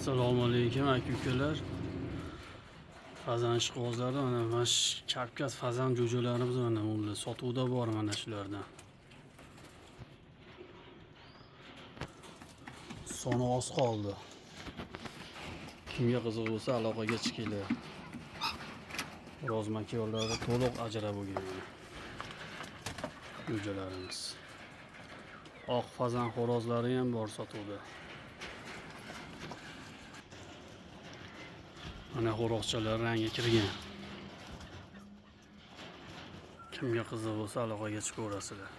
Assalomu alaykum aka-ukalar. Fazan ishqibozlari mana shu Kavkaz fazan jo'jolarimiz mana bunda sotuvda bor mana shulardan. Soni oz qoldi. Kimga qiziq bo'lsa aloqaga chiqinglar. Roz makonlarda to'liq ajrab bo'lgan jo'jalarimiz. Oq fazan xo'rozlari ham bor sotuvda. Mana xo'roqchalar rangi kirgan. Kimga qiziq bo'lsa aloqaga chiqaverasizlar.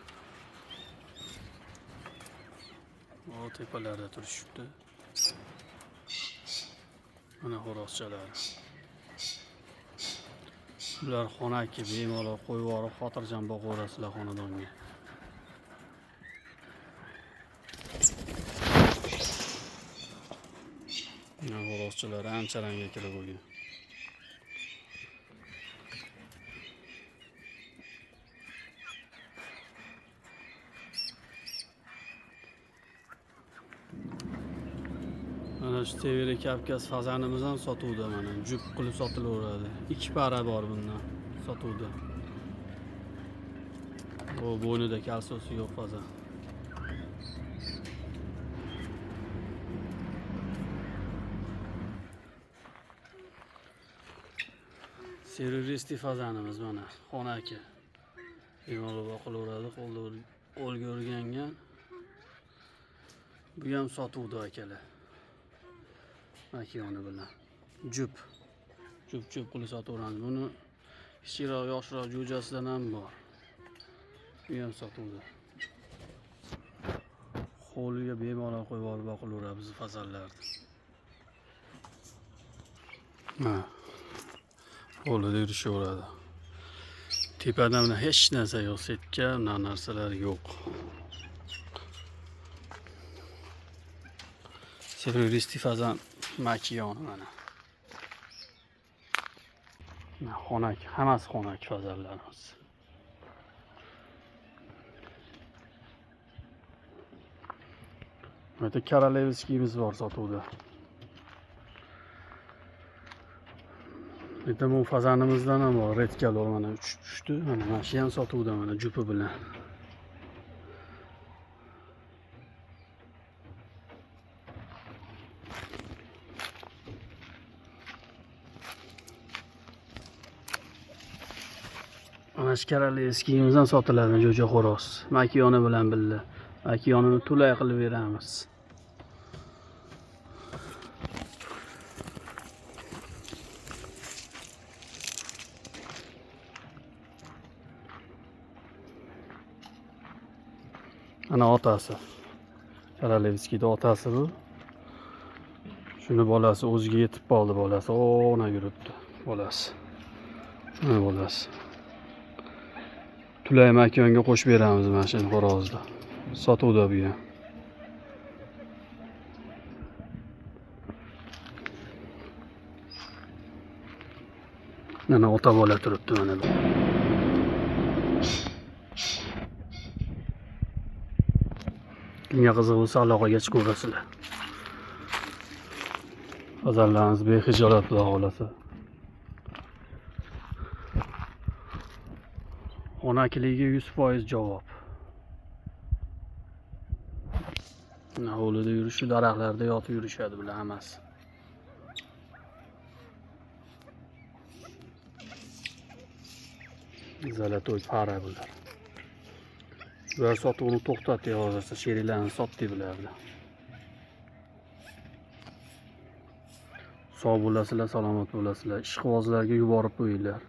O tepalarda turishibdi. Mana xo'roqchalar. Bular xonaki bemalol qo'yib yuborib, xotirjam boqaverasizlar xonadonga. Mana xo'roqchalar ancha rangga kirib bo'lgan. Mana shu Teveri Kavkaz fazanimiz ham sotuvda mana jup qilib sotilaveradi. 2 para bor bundan sotuvda. O bo'ynida kalsosi yo'q fazan. Seruristi fazanimiz mana xonaki. Bemalol boqilaveradi, qo'lga o'rgangan. Bu ham sotuvda akalar. Makiyoni bilan jup qilib sotaveramiz. Buni kichikroq, yoshroq jo'jasidan ham bor. Bu ham sotuvda. Qo'liga bemalol qo'yib olib boqilaveradi biz fazanlarni. Ha. Qo'lida yurishaveradi. Tepadan hech narsa yo'q, setka, narsalar yo'q. Seruristi fazan makiyoni mana. Xonaki, hammasi xonaki fazanlarimiz. Mana Korolevskiyimiz bor sotuvda. Bitta bu fazanimizdan ham bor, redkalor mana 3 tushdi. Mana shu ham sotuvda mana jupi bilan. Mana shu Korolevskiyimiz ham sotiladi jo'ja xo'roz. Makiyoni bilan birga. Makiyonini to'lay qilib beramiz. Ana otasi. Korolevskiyda otasi bu. Shuni bolasi o'ziga yetib qoldi bolasi. Ona yuribdi bolasi. Mana bolasi. Tulay makiyonga qo'shib beramiz mana shu xo'rozni. Sotuvda bu ham. Mana ota bola turibdi mana bu. Kimga qiziq bo'lsa aloqaga chiqaverasizlar. Fazanlarimiz bexijolat xudo xolasa. Xonakiligiga 100% javob. Hovlida yurishi, daraxtlarda yotib yurishadi bular hammasi. Zalatoy para bular. Bular sotuvni to'xtatdi hozircha, sheriklarni sotdi bularni. Sog' bo'lasizlar, salomat bo'lasizlar. Ishqibozlarga yuborib qo'yinglar.